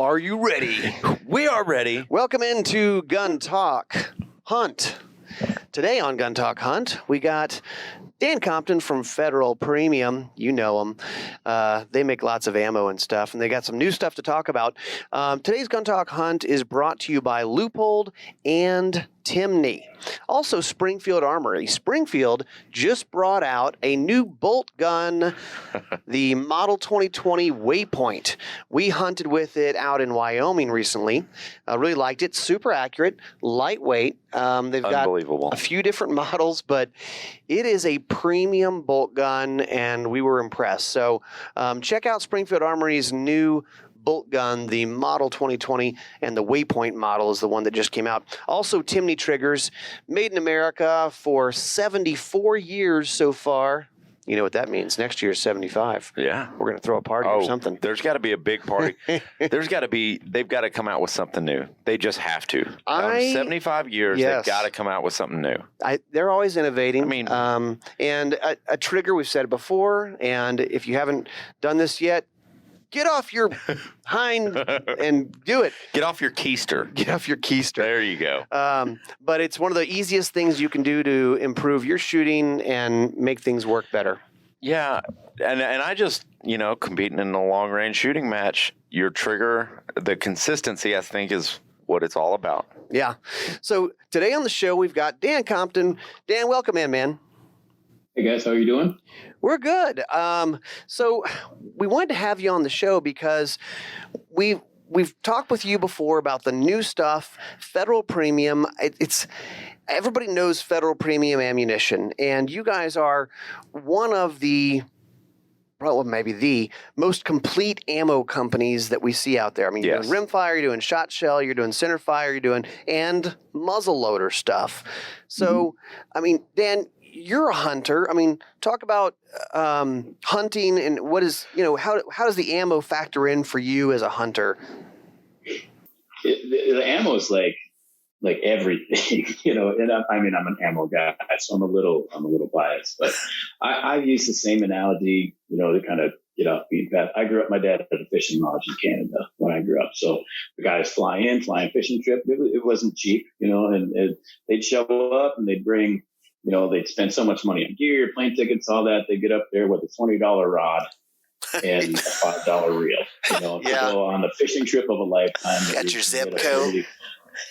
Are you ready? We are ready. Welcome into Gun Talk Hunt. Today on Gun Talk Hunt, we got Dan Compton from Federal Premium. You know them. They make lots of ammo and stuff, and they got some new stuff to talk about. Today's Gun Talk Hunt is brought to you by Leupold and Timney. Also, Springfield Armory. Springfield just brought out a new bolt gun, the Model 2020 Waypoint. We hunted with it out in Wyoming recently. Really liked it. Super accurate, lightweight. They've got a few different models, but it is a premium bolt gun, and we were impressed. So check out Springfield Armory's new bolt gun, the Model 2020, and the Waypoint model is the one that just came out. Also, Timney triggers, made in America for 74 years so far. You know what that means. Next year is 75. Yeah. We're going to throw a party or something. There's got to be a big party. They've got to come out with something new. They just have to. 75 years, they've got to come out with something new. They're always innovating. I mean, and a trigger, we've said it before, and if you haven't done this yet, get off your hind and do it. Get off your keister. Get off your keister. There you go. But it's one of the easiest things you can do to improve your shooting and make things work better. Yeah, and I just, competing in a long-range shooting match, your trigger, the consistency, I think, is what it's all about. Yeah. So today on the show, we've got Dan Compton. Dan, welcome in, man. Hey guys, how are you doing? We're good. So we wanted to have you on the show because we've talked with you before about the new stuff, Federal Premium. It's everybody knows Federal Premium ammunition, and you guys are one of the, well, maybe the most complete ammo companies that we see out there. I mean, you're doing rimfire, you're doing shot shell, you're doing centerfire, you're doing and muzzle loader stuff. So, I mean, Dan, you're a hunter. I mean, talk about hunting and what is, how does the ammo factor in for you as a hunter? The ammo is like everything, and I'm an ammo guy, so I'm a little biased, but I use the same analogy, to kind of get off beat path. I grew up, my dad had a fishing lodge in Canada when I grew up. So the guys flying fishing trip. It wasn't cheap, and they'd show up and they'd bring, they'd spend so much money on gear, plane tickets, all that. They get up there with a $20 rod and a $5 reel, to go on the fishing trip of a lifetime. Got your zip code.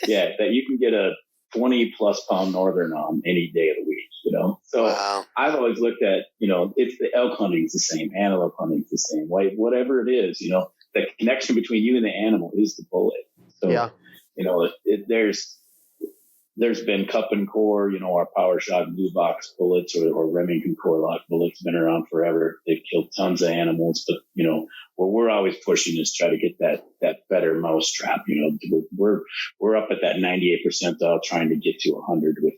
That you can get a 20+ pound northern on any day of the week, So wow. I've always looked at, it's the elk hunting is the same, antelope hunting is the same, whatever it is, the connection between you and the animal is the bullet. So, there's been cup and core, our power shot blue box bullets or Remington core lock bullets been around forever. They've killed tons of animals, but what we're always pushing is try to get that better mousetrap. We're up at that 98 percentile, trying to get to 100 with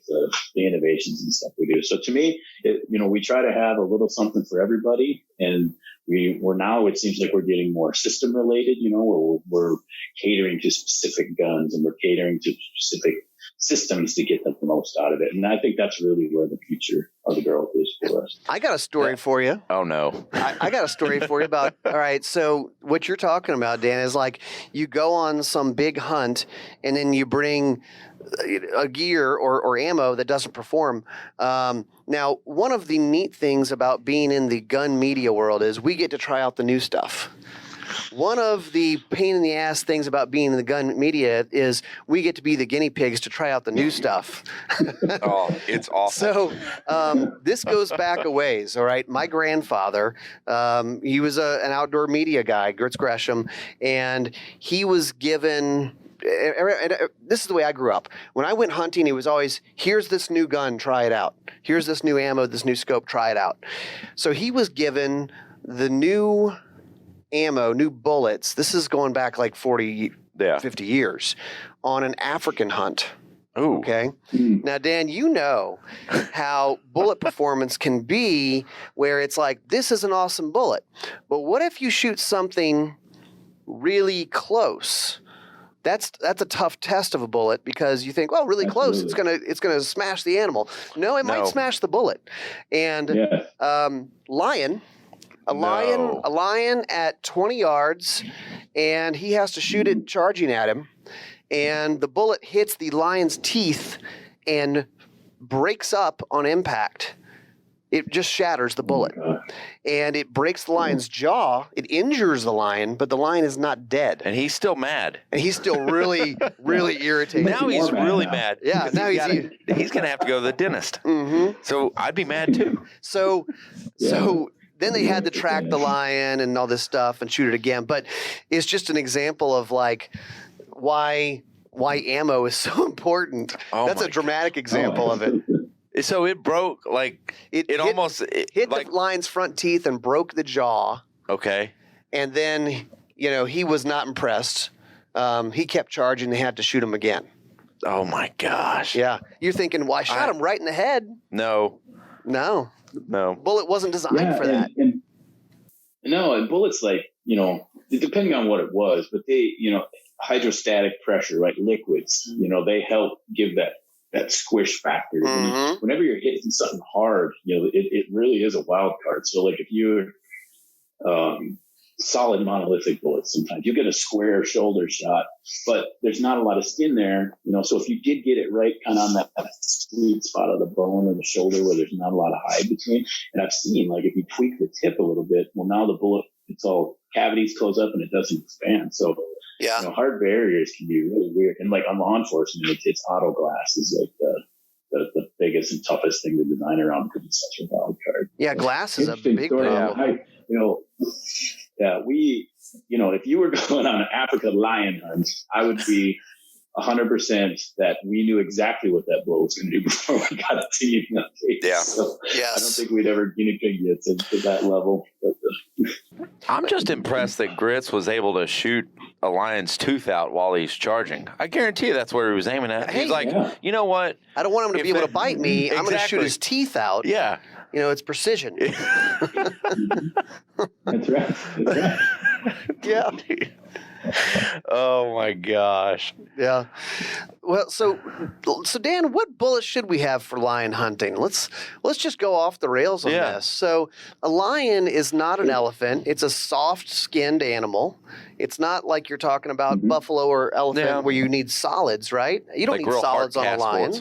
the innovations and stuff we do. So to me, we try to have a little something for everybody, and we're now, it seems like we're getting more system related. We're catering to specific guns and we're catering to specific systems to get the most out of it. And I think that's really where the future of the growth is for us. I got a story for you. Oh, no. I got a story for you about, all right, so what you're talking about, Dan, is like you go on some big hunt and then you bring a gear or ammo that doesn't perform. Now, one of the neat things about being in the gun media world is we get to try out the new stuff. One of the pain in the ass things about being in the gun media is we get to be the guinea pigs to try out the new stuff. Oh, it's awful. So this goes back a ways, all right? My grandfather, he was an outdoor media guy, Gresham, and he was given... This is the way I grew up. When I went hunting, it was always, here's this new gun, try it out. Here's this new ammo, this new scope, try it out. So he was given the new ammo, new bullets. This is going back like 40, 50 years on an African hunt. Ooh. Okay. Now, Dan, you know how bullet performance can be where it's like, this is an awesome bullet. But what if you shoot something really close? That's a tough test of a bullet because you think, well, really close, it's gonna smash the animal. No, it might smash the bullet. And a lion at 20 yards and he has to shoot it charging at him, and the bullet hits the lion's teeth and breaks up on impact. It just shatters the bullet, and it breaks the lion's jaw. It injures the lion, but the lion is not dead. And he's still mad. And he's still really, really irritated. Now he's really mad. Yeah, now he's going to have to go to the dentist. Mm-hmm. So I'd be mad too. So then they had to track the lion and all this stuff and shoot it again. But it's just an example of like why ammo is so important. Oh That's a dramatic example of it. So it broke, like, it almost hit the lion's front teeth and broke the jaw. Okay. And then, he was not impressed. He kept charging. They had to shoot him again. Oh, my gosh. Yeah. You're thinking, well, I shot him right in the head. No. Bullet wasn't designed for that. And bullets, like, depending on what it was, but they, hydrostatic pressure, right? Liquids, they help give that squish factor. Mm-hmm. Whenever you're hitting something hard, it really is a wild card. So like if you're solid monolithic bullets, sometimes you get a square shoulder shot, but there's not a lot of skin there, so if you did get it right kind of on that sweet spot of the bone or the shoulder where there's not a lot of hide between, and I've seen like if you tweak the tip a little bit, well now the bullet, it's all cavities close up and it doesn't expand. So yeah, hard barriers can be really weird. And like on law enforcement, it's auto glass is like the biggest and toughest thing to design around because it's such a wild card. Yeah, glass is a big problem. If you were going on an Africa lion hunt, I would be 100% that we knew exactly what that bullet was going to do before we got it to you. Yeah. So yes. I don't think we'd ever guinea pig you to that level. But, I'm just impressed that Grits was able to shoot a lion's tooth out while he's charging. I guarantee you that's where he was aiming at. He's like, you know what? I don't want him to be able to bite me. Exactly. I'm going to shoot his teeth out. Yeah. It's precision. That's right. Yeah. Oh my gosh. Yeah. Well, so Dan, what bullets should we have for lion hunting? Let's just go off the rails on this. So a lion is not an elephant. It's a soft-skinned animal. It's not like you're talking about buffalo or elephant where you need solids, right? You don't need solids on a lion.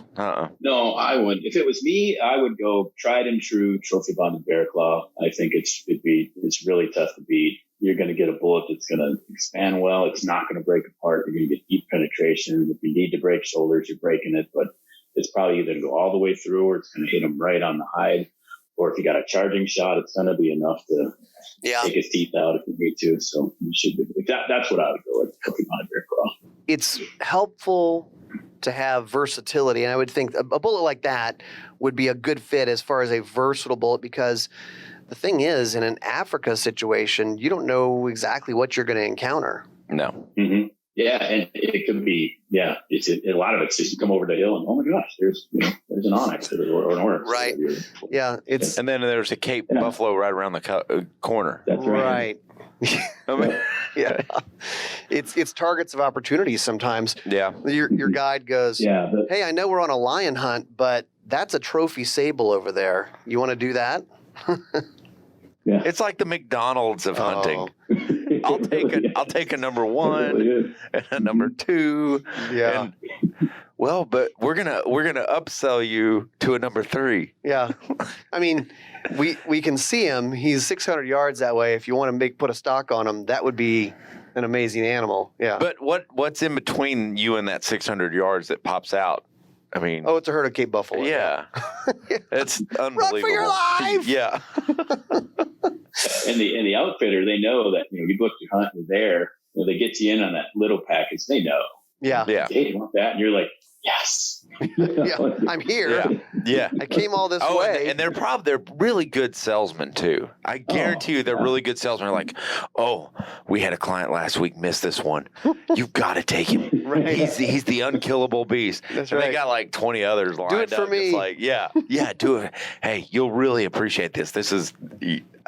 No, I wouldn't. If it was me, I would go tried and true trophy bonded bear claw. I think it's really tough to beat. You're going to get a bullet that's going to expand well. It's not going to break apart. You're going to get deep penetration. If you need to break shoulders, you're breaking it, but it's probably either going to go all the way through or it's going to hit him right on the hide. Or if you got a charging shot, it's going to be enough to take his teeth out if you need to. So you should be, that's what I would go with, trophy bonded bear claw. It's helpful to have versatility, and I would think a bullet like that would be a good fit as far as a versatile bullet because the thing is, in an Africa situation, you don't know exactly what you're going to encounter. No. Mm-hmm. Yeah, and it could be, it's a lot of it's just you come over the hill and, oh my gosh, there's an onyx or an oryx. Right. Yeah. And then there's a Cape buffalo right around the corner. That's right. Yeah. It's targets of opportunities sometimes. Yeah. Your guide goes, hey, I know we're on a lion hunt, but that's a trophy sable over there. You want to do that? Yeah. It's like the McDonald's of hunting. I'll take a number 1 and a number 2. Yeah. But we're gonna upsell you to a number 3. Yeah. I mean, we can see him. He's 600 yards that way. If you want to put a stock on him, that would be an amazing animal. Yeah. But what's in between you and that 600 yards that pops out? I mean, it's a herd of Cape buffalo. Yeah. It's unbelievable. Run for your life! Yeah. And the outfitter, they know that you booked your hunt, you're there. They get you in on that little package. They know. Yeah. Hey, you want that? And you're like, yes. I'm here. Yeah. I came all this way. And they're really good salesmen too. I guarantee you they're really good salesmen. They're like, we had a client last week miss this one. You've got to take him. Right. He's the unkillable beast. That's and right. They got like 20 others lined up. Do it for me. It's like, do it. Hey, you'll really appreciate this.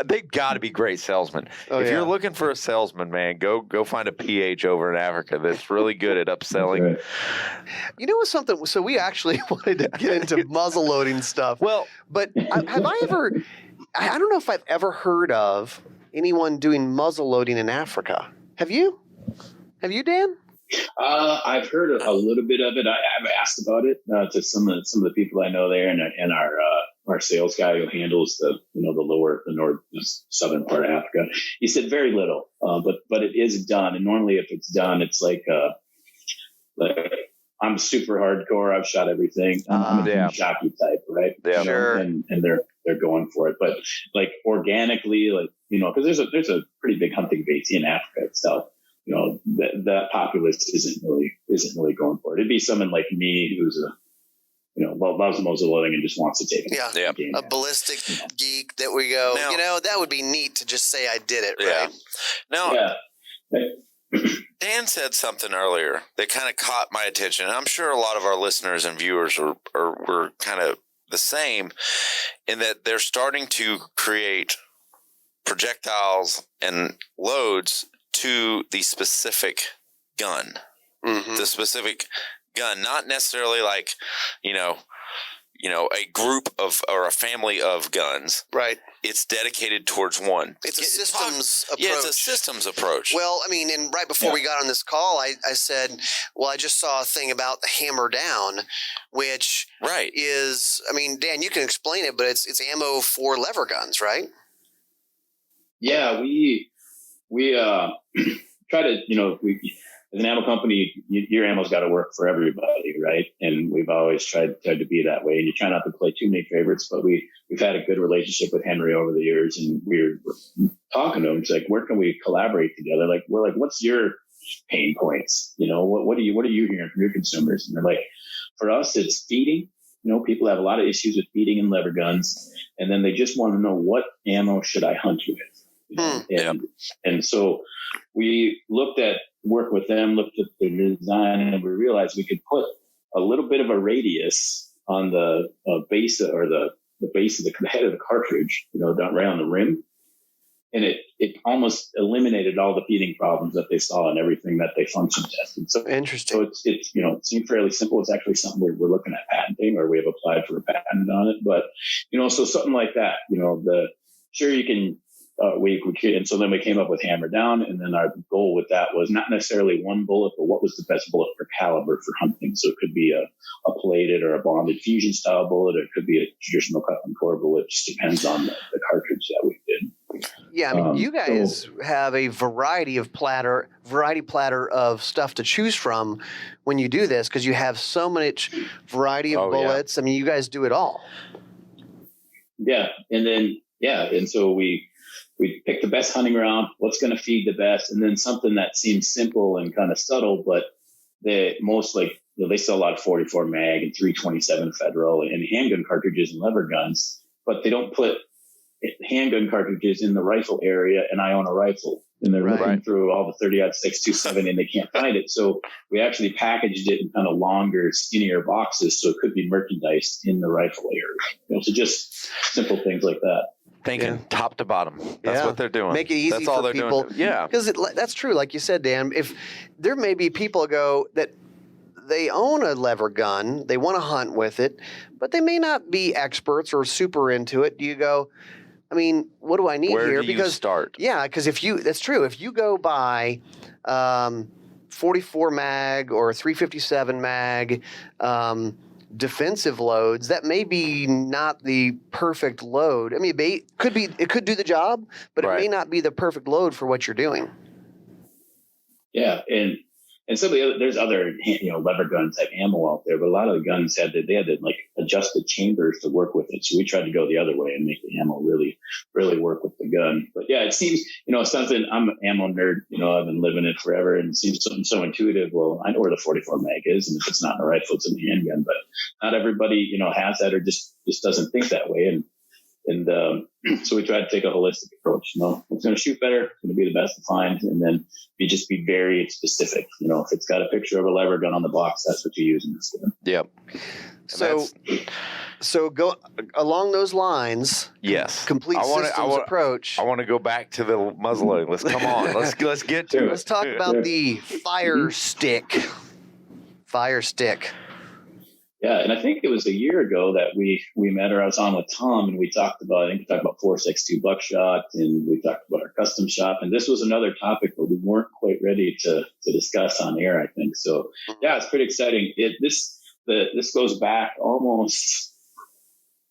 They've got to be great salesmen. If you're looking for a salesman, man, go find a PH over in Africa that's really good at upselling. Right. You know what's something? So we actually wanted to get into muzzle loading stuff. Well, but have I ever? I don't know if I've ever heard of anyone doing muzzle loading in Africa. Have you? Have you, Dan? I've heard a little bit of it. I've asked about it to some of the people I know there, and our sales guy who handles the north southern part of Africa. He said very little, but it is done. And normally, if it's done, it's like I'm super hardcore. I've shot everything. I'm a jockey type, right? Yeah, sure. And they're going for it, but like organically, like because there's a pretty big hunting base in Africa itself. That populace isn't really going for it. It'd be someone like me who's loves muzzle loading and just wants to take it. Yeah, a ballistic geek that we go. Now, that would be neat to just say I did it. Right? Now, Dan said something earlier that kind of caught my attention. And I'm sure a lot of our listeners and viewers were kind of the same, in that they're starting to create projectiles and loads to the specific gun. Mm-hmm. The specific gun, not necessarily like, a group of or a family of guns. Right. It's dedicated towards one. It's a systems approach. Yeah, it's a systems approach. Well, I mean, and right before we got on this call, I said, well, I just saw a thing about the HammerDown, which is, I mean, Dan, you can explain it, but it's ammo for lever guns, right? Yeah, we try to, as an ammo company, your ammo's got to work for everybody, right? And we've always tried to be that way. And you try not to play too many favorites, but we've had a good relationship with Henry over the years, and we're talking to him. It's like, where can we collaborate together? Like, we're like, what's your pain points? What are you hearing from your consumers? And they're like, for us, it's feeding. People have a lot of issues with feeding and lever guns, and then they just want to know, what ammo should I hunt with? And so we worked with them, looked at the design, and we realized we could put a little bit of a radius on the base or the base of the head of the cartridge, right on the rim. And it almost eliminated all the feeding problems that they saw and everything that they function tested. So interesting. So it's it seemed fairly simple. It's actually something we're looking at patenting, or we have applied for a patent on it. But so something like that, you can. And so then we came up with HammerDown, and then our goal with that was not necessarily one bullet, but what was the best bullet for caliber for hunting. So it could be a plated or a bonded fusion style bullet, or it could be a traditional cut and core bullet. It just depends on the cartridge that we did. Yeah, I mean, you guys have a variety platter of stuff to choose from when you do this, because you have so much variety of bullets. I mean, you guys do it all. Yeah, and so we pick the best hunting round, what's going to feed the best, and then something that seems simple and kind of subtle, but they sell a lot of 44 mag and 327 Federal and handgun cartridges and lever guns, but they don't put handgun cartridges in the rifle area, and I own a rifle. And they're looking through all the 30-06, 270, and they can't find it. So we actually packaged it in kind of longer, skinnier boxes, so it could be merchandised in the rifle area. So just simple things like that. Thinking top to bottom. That's what they're doing. Make it easy that's for all they're people. Doing. Yeah. Because that's true. Like you said, Dan, if there may be people that they own a lever gun, they want to hunt with it, but they may not be experts or super into it. Do you go, I mean, what do I need here? Where do you start? Yeah, because that's true. If you go buy 44 mag or 357 mag, defensive loads, that may be not the perfect load. I mean, it could do the job, but it may not be the perfect load for what you're doing. Yeah, and some of there's other lever guns have ammo out there, but a lot of the guns had to like adjust the chambers to work with it. So we tried to go the other way and make the ammo really work with the gun. But yeah, it seems something. I'm an ammo nerd. I've been living it forever, and it seems something so intuitive. Well, I know where the 44 mag is, and if it's not in a rifle, it's in the handgun. But not everybody has that, or just doesn't think that way. And so we try to take a holistic approach. What's going to shoot better, it's going to be the best to find, and then just be very specific. If it's got a picture of a lever gun on the box, that's what you use in this gun. Yep. So go along those lines. Yes. Complete systems approach. I want to go back to the muzzleloading. Let's come on. Let's get to it. Let's talk about the FireStick. FireStick. Yeah, and I think it was a year ago that we met, or I was on with Tom, and we talked about 4.62 buckshot, and we talked about our custom shop, and this was another topic that we weren't quite ready to discuss on air, I think. So yeah, it's pretty exciting. This goes back almost,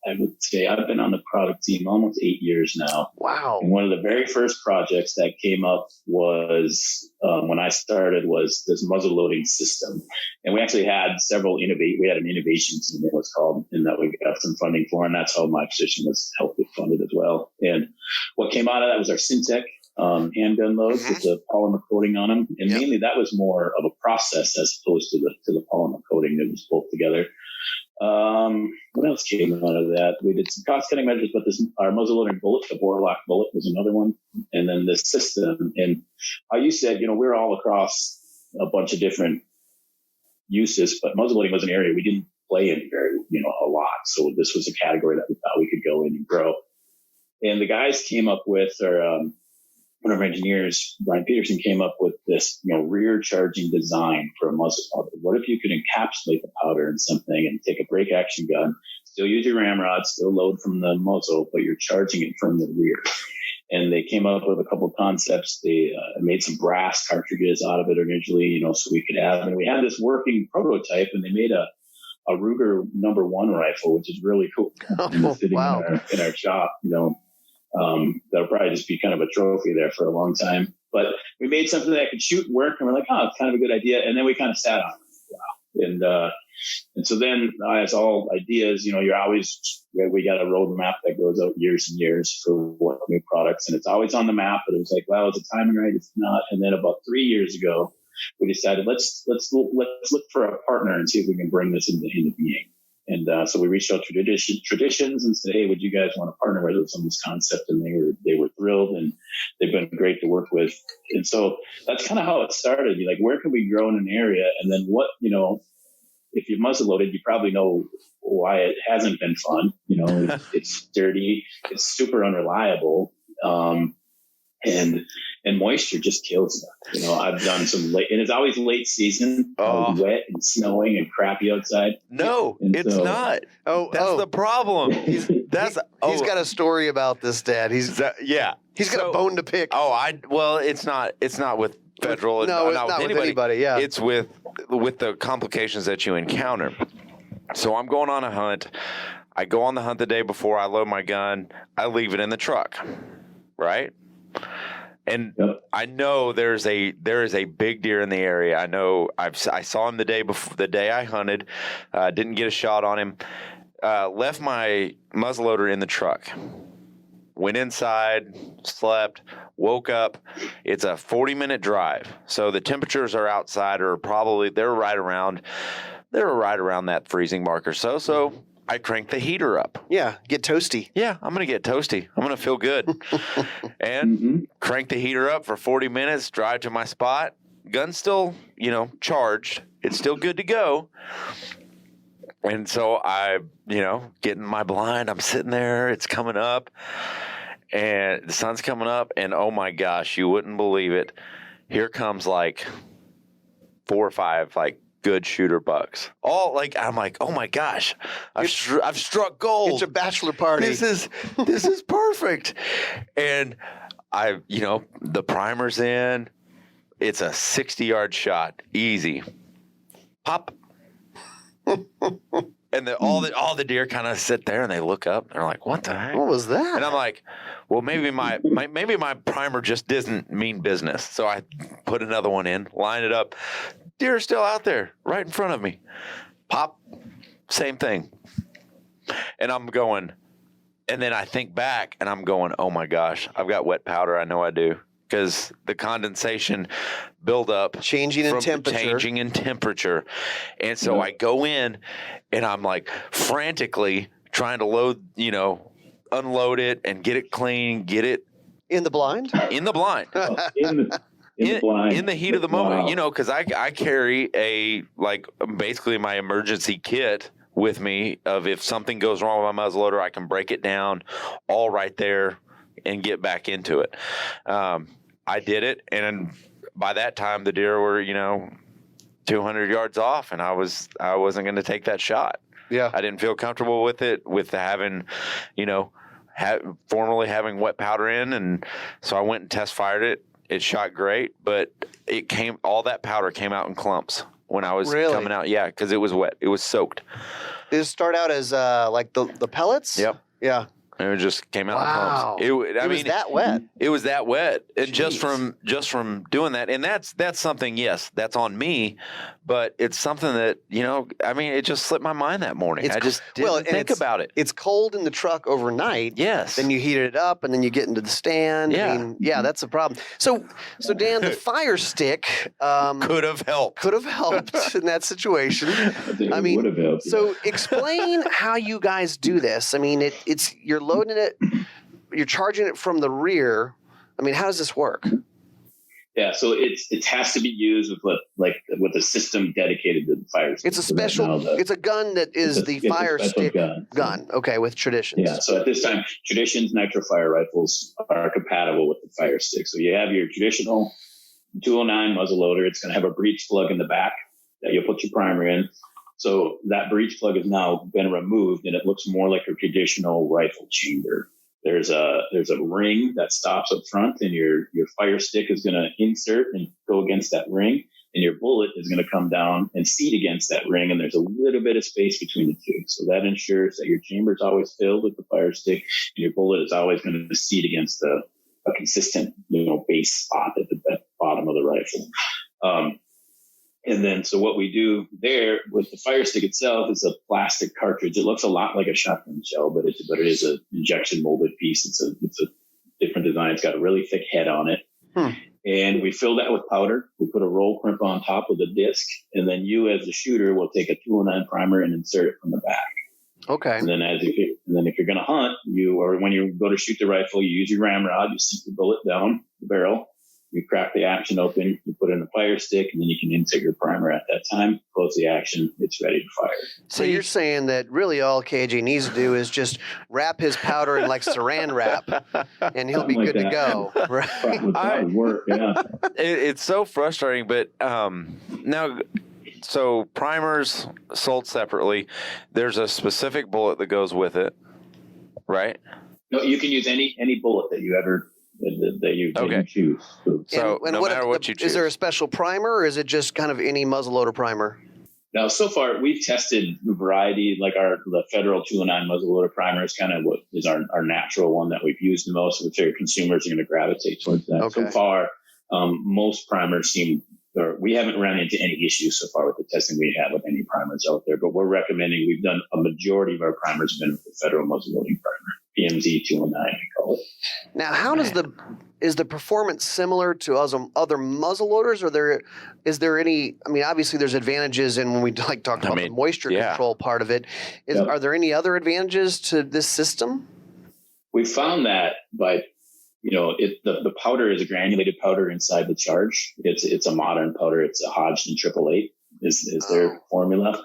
I would say I've been on the product team almost 8 years now. Wow. And one of the very first projects that came up was when I started was this muzzle loading system. And we actually had we had an innovation team, it was called, and that we got some funding for. And that's how my position was helped get funded as well. And what came out of that was our Syntec handgun loads with the polymer coating on them. And mainly that was more of a process as opposed to the polymer coating that was both together. What else came out of that? We did some cost cutting measures, but our muzzle loading bullet, the bore lock bullet, was another one. And then this system. And how you said, we're all across a bunch of different uses, but muzzle loading was an area we didn't play in a lot. So this was a category that we thought we could go in and grow. And the guys came up with, one of our engineers, Brian Peterson, came up with this, rear charging design for a muzzle powder. What if you could encapsulate the powder in something and take a break action gun, still use your ramrod, still load from the muzzle, but you're charging it from the rear? And they came up with a couple of concepts. They made some brass cartridges out of it originally, so we could have, and we had this working prototype, and they made a Ruger #1 rifle, which is really cool. Sitting in our shop, that'll probably just be kind of a trophy there for a long time. But we made something that could shoot and work, and we're like, it's kind of a good idea. And then we kind of sat on it. Wow. And so then, as all ideas, we got a roadmap that goes out years and years for what new products, and it's always on the map. But it was like, well, is the timing right? It's not. And then about 3 years ago, we decided let's look for a partner and see if we can bring this into being. And so we reached out to Traditions and said, hey, would you guys want to partner with us on this concept? And they were thrilled, and they've been great to work with. And so that's kind of how it started. You're like, where can we grow in an area? And then what, if you've muzzle loaded, you probably know why it hasn't been fun. It's dirty, it's super unreliable. And moisture just kills them. I've done some late, and it's always late season, wet and snowing and crappy outside. No, it's not. That's the problem. He's got a story about this, Dad. He's got a bone to pick. It's not with Federal. Not with anybody. Yeah, it's with the complications that you encounter. So I'm going on a hunt. I go on the hunt the day before. I load my gun. I leave it in the truck, right? And I know there is a big deer in the area. I know I saw him the day I hunted. Didn't get a shot on him. Left my muzzleloader in the truck. Went inside, slept, woke up. It's a 40-minute drive. So the temperatures are outside they're right around that freezing mark or so. So I cranked the heater up. Yeah, get toasty. Yeah, I'm going to get toasty. I'm going to feel good. And crank the heater up for 40 minutes, drive to my spot. Gun's still, charged. It's still good to go. And so I, get in my blind. I'm sitting there. It's coming up. And the sun's coming up. And oh my gosh, you wouldn't believe it. Here comes 4 or 5, good shooter bucks. I'm like, oh my gosh, I've struck gold. It's a bachelor party. This is perfect. And the primer's in. It's a 60-yard shot, easy. Pop. And all the deer kind of sit there and they look up. And they're like, what the heck? What was that? And I'm like, well, maybe my primer just doesn't mean business. So I put another one in, line it up. Deer are still out there right in front of me. Pop, same thing. And I'm going, and then I think back and I'm going, oh my gosh, I've got wet powder. I know I do. Because the condensation buildup. Changing in temperature. And so I go in and I'm frantically trying to load, unload it and get it clean, get it. In the blind? In the blind. In the heat of the moment, because I carry basically my emergency kit with me of if something goes wrong with my muzzleloader, I can break it down all right there and get back into it. I did it, and by that time the deer were, 200 yards off, and I wasn't going to take that shot. Yeah. I didn't feel comfortable with it, with having, formerly having wet powder in, and so I went and test fired it. It shot great, but all that powder came out in clumps when I was coming out. Yeah, because it was wet. It was soaked. Did it start out as like the pellets? Yep. Yeah. It just came out Wow. in clumps. It was that wet. It was that wet, and Jeez. just from doing that, and that's something. Yes, that's on me, but it's something that it just slipped my mind that morning. I just didn't think about it. It's cold in the truck overnight. Yes. Then you heat it up, and then you get into the stand. Yeah. That's a problem. So Dan, the FireStick could have helped. In that situation. I mean, would have helped. So explain how you guys do this. I mean, you're loading it, you're charging it from the rear. I mean, how does this work? Yeah, so it has to be used with a system dedicated to the fire stick. It's a special. It's a gun that is the FireStick gun. Okay, with Traditions. Yeah. So at this time, Traditions NitroFire rifles are compatible with the FireStick. So you have your traditional 209 muzzle loader. It's going to have a breech plug in the back that you'll put your primer in. So that breech plug has now been removed, and it looks more like a traditional rifle chamber. There's a ring that stops up front, and your fire stick is going to insert and go against that ring, and your bullet is going to come down and seat against that ring, and there's a little bit of space between the two. So that ensures that your chamber is always filled with the fire stick, and your bullet is always going to seat against a consistent base spot at the bottom of the rifle. And then, so what we do there with the fire stick itself is a plastic cartridge. It looks a lot like a shotgun shell, but it is an injection molded piece. It's a different design. It's got a really thick head on it. And we fill that with powder. We put a roll crimp on top of the disc, and then you, as the shooter, will take a 209 primer and insert it from the back. Okay. And then if you're going to hunt, or when you go to shoot the rifle, you use your ramrod. You seat the bullet down the barrel. You crack the action open, you put it in the fire stick, and then you can insert your primer at that time, close the action, it's ready to fire. So you're saying that really all KJ needs to do is just wrap his powder in like saran wrap, and he'll be good to go. Right? Work, yeah. It's so frustrating, but now, so primers sold separately. There's a specific bullet that goes with it, right? No, you can use any bullet that you choose. So no matter what you choose. Is there a special primer, or is it just kind of any muzzleloader primer? Now, so far, we've tested a variety, like the Federal 209 muzzleloader primer is kind of what is our natural one that we've used the most, which our consumers are going to gravitate towards that. Okay. So far, most primers we haven't run into any issues so far with the testing we have with any primers out there, but we're recommending, we've done a majority of our primers have been with the Federal muzzleloading primer. PMZ 209, we call it. Now, how is the performance similar to other muzzle loaders, or is there any? I mean, obviously there's advantages, and when we talked about the moisture control part of it, are there any other advantages to this system? We found that by the powder is a granulated powder inside the charge. It's a modern powder. It's a Hodgson 888 is their formula.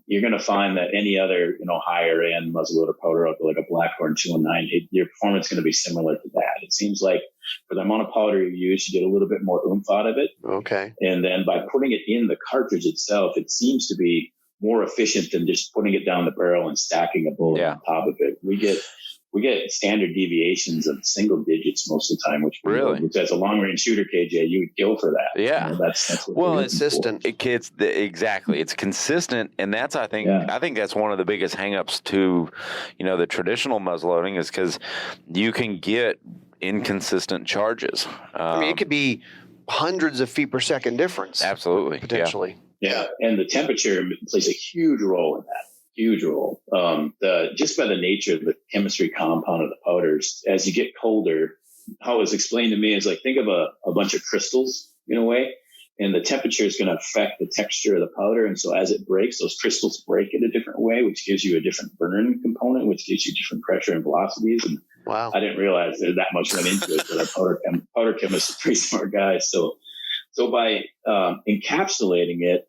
You're going to find that any other, higher end muzzleloader powder out there, like a Blackhorn 209, your performance is going to be similar to that. It seems like for the amount of powder you use, you get a little bit more oomph out of it. Okay. And then by putting it in the cartridge itself, it seems to be more efficient than just putting it down the barrel and stacking a bullet on top of it. We get standard deviations of single digits most of the time, which as a long range shooter, KJ, you would go for that. Yeah, that's what it's consistent. Exactly, it's consistent, and that's I think that's one of the biggest hangups to, the traditional muzzleloading is because you can get inconsistent charges. I mean, it could be hundreds of feet per second difference. Absolutely, potentially. Yeah, and the temperature plays a huge role in that. Huge role. Just by the nature of the chemistry compound of the powders, as you get colder, how it was explained to me is like, think of a bunch of crystals in a way, and the temperature is going to affect the texture of the powder. And so as it breaks, those crystals break in a different way, which gives you a different burn component, which gives you different pressure and velocities. And wow, I didn't realize there that much went into it, but our powder chemist is a pretty smart guy. So by encapsulating it,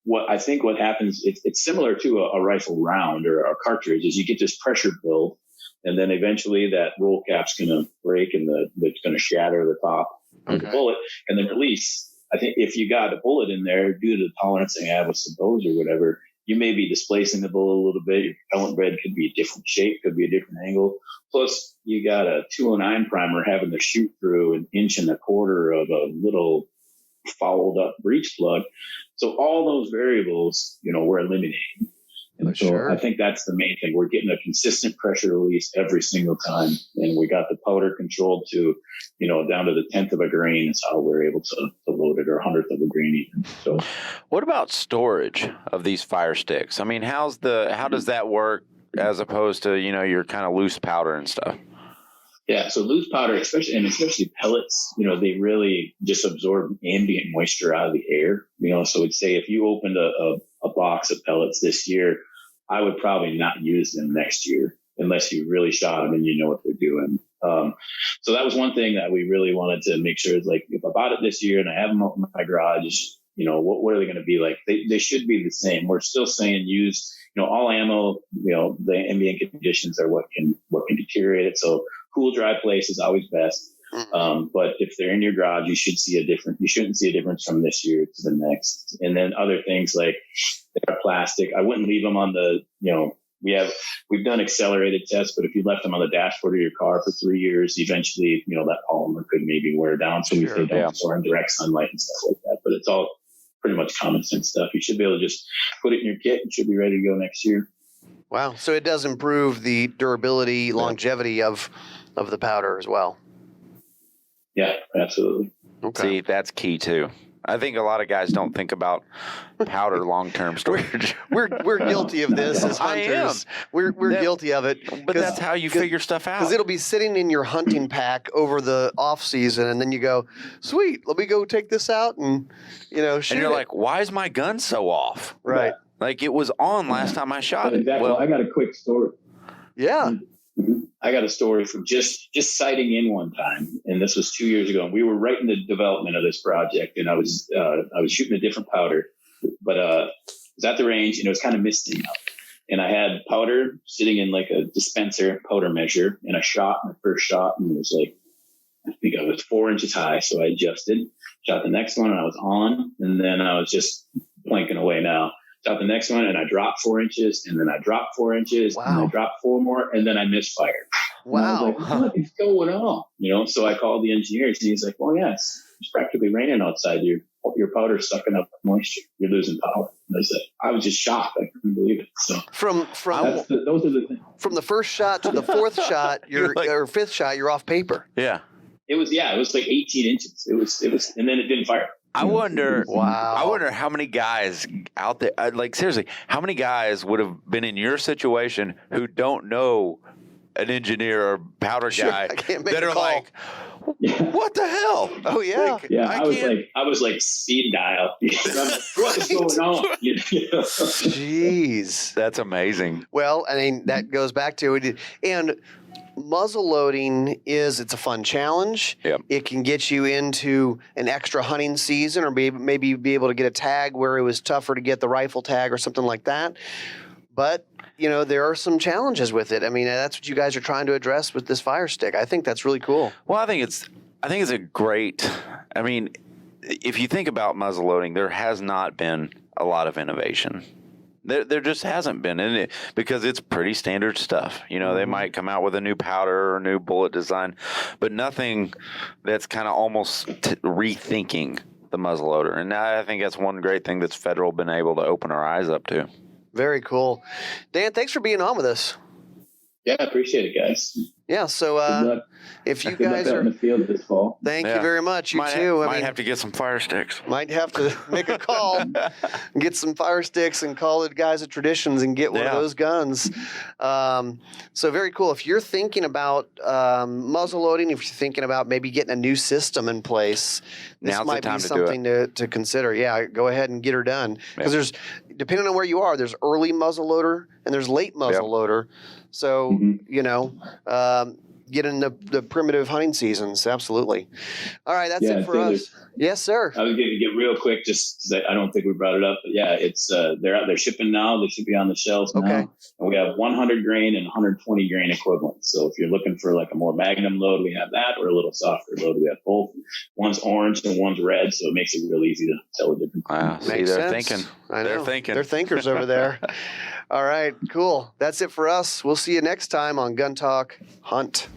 what happens, it's similar to a rifle round or a cartridge, is you get this pressure build, and then eventually that roll cap's going to break and it's going to shatter the top of the bullet and then release I think if you got a bullet in there, due to the tolerance they have with some bows or whatever, you may be displacing the bullet a little bit. Your propellant bed could be a different shape, could be a different angle. Plus, you got a 209 primer having to shoot through 1.25 inches of a little fouled up breech plug. So all those variables, we're eliminating. And so sure. I think that's the main thing. We're getting a consistent pressure release every single time. And we got the powder controlled to, down to the 10th of a grain is how we're able to load it, or 100th of a grain even. So what about storage of these fire sticks? I mean, how does that work as opposed to, your kind of loose powder and stuff? Yeah, so loose powder, especially pellets, they really just absorb ambient moisture out of the air. So we'd say if you opened a box of pellets this year, I would probably not use them next year unless you really shot them and you know what they're doing. So that was one thing that we really wanted to make sure is like, if I bought it this year and I have them up in my garage, what are they going to be like? They should be the same. We're still saying use, all ammo, the ambient conditions are what can deteriorate it. So cool, dry place is always best. But if they're in your garage, you shouldn't see a difference from this year to the next. And then other things like they're plastic. I wouldn't leave them on the, we've done accelerated tests, but if you left them on the dashboard of your car for 3 years, eventually, that polymer could maybe wear down. So we say don't store in direct sunlight and stuff like that. But it's all pretty much common sense stuff. You should be able to just put it in your kit and should be ready to go next year. Wow. So it does improve the durability, longevity of the powder as well. Yeah, absolutely. Okay. See, that's key too. I think a lot of guys don't think about powder long-term storage. We're guilty of this as hunters. We're guilty of it. But that's how you figure stuff out. Because it'll be sitting in your hunting pack over the off season, and then you go, "Sweet, let me go take this out and shoot." And you're like, "Why is my gun so off?" Right. Like it was on last time I shot it. Exactly. Well, I got a quick story. Yeah. I got a story from just sighting in one time, and this was 2 years ago. And we were right in the development of this project, and I was shooting a different powder, but I was at the range and it was kind of misting out. And I had powder sitting in like a dispenser powder measure, and I shot my first shot, and it was like, I think I was 4 inches high, so I adjusted, shot the next one, and I was on, and then I was just blanking away now. Shot the next one, and I dropped 4 inches, and then I dropped 4 inches, and I dropped 4 more, and then I misfired. Wow. And I was like, what is going on? So I called the engineers, and he's like, well, yes, it's practically raining outside. Your powder's sucking up moisture. You're losing power. And I was just shocked. I couldn't believe it. So those are the things. From the first shot to the fourth shot, or fifth shot, you're off paper. Yeah. It was like 18 inches. It was, and then it didn't fire. I wonder. Wow. I wonder how many guys out there, like seriously, how many guys would have been in your situation who don't know an engineer or powder guy that are like, what the hell? Oh yeah. Like, yeah. I was like speed dial. What is going on? Jeez. That's amazing. Well, I mean, that goes back to it. And muzzle loading it's a fun challenge. Yep. It can get you into an extra hunting season, or maybe be able to get a tag where it was tougher to get the rifle tag or something like that. But, there are some challenges with it. I mean, that's what you guys are trying to address with this FireStick. I think that's really cool. Well, I think it's a great, I mean, if you think about muzzle loading, there has not been a lot of innovation. There just hasn't been in it, because it's pretty standard stuff. They might come out with a new powder or new bullet design, but nothing that's kind of almost rethinking the muzzleloader. And I think that's one great thing that's Federal been able to open our eyes up to. Very cool. Dan, thanks for being on with us. Yeah, I appreciate it, guys. Yeah, so if you guys are in the field this fall, thank you very much. You too. Might have to get some fire sticks. Might have to make a call, and get some fire sticks, and call the guys at Traditions and get one of those guns. So very cool. If you're thinking about muzzle loading, if you're thinking about maybe getting a new system in place, this might be something to consider. Yeah, go ahead and get her done, because there's, depending on where you are, there's early muzzle loader and there's late muzzle loader. So, get in the primitive hunting seasons. Absolutely. All right, that's it for us. Yes, sir. I was going to get real quick, just because I don't think we brought it up, but yeah, it's they're out there shipping now. They should be on the shelves now. And we have 100 grain and 120 grain equivalents. So if you're looking for like a more magnum load, we have that, or a little softer load, we have both. One's orange and one's red, so it makes it real easy to tell the difference. Wow, see, they're thinking. They're thinking. They're thinkers over there. All right, cool. That's it for us. We'll see you next time on Gun Talk Hunt.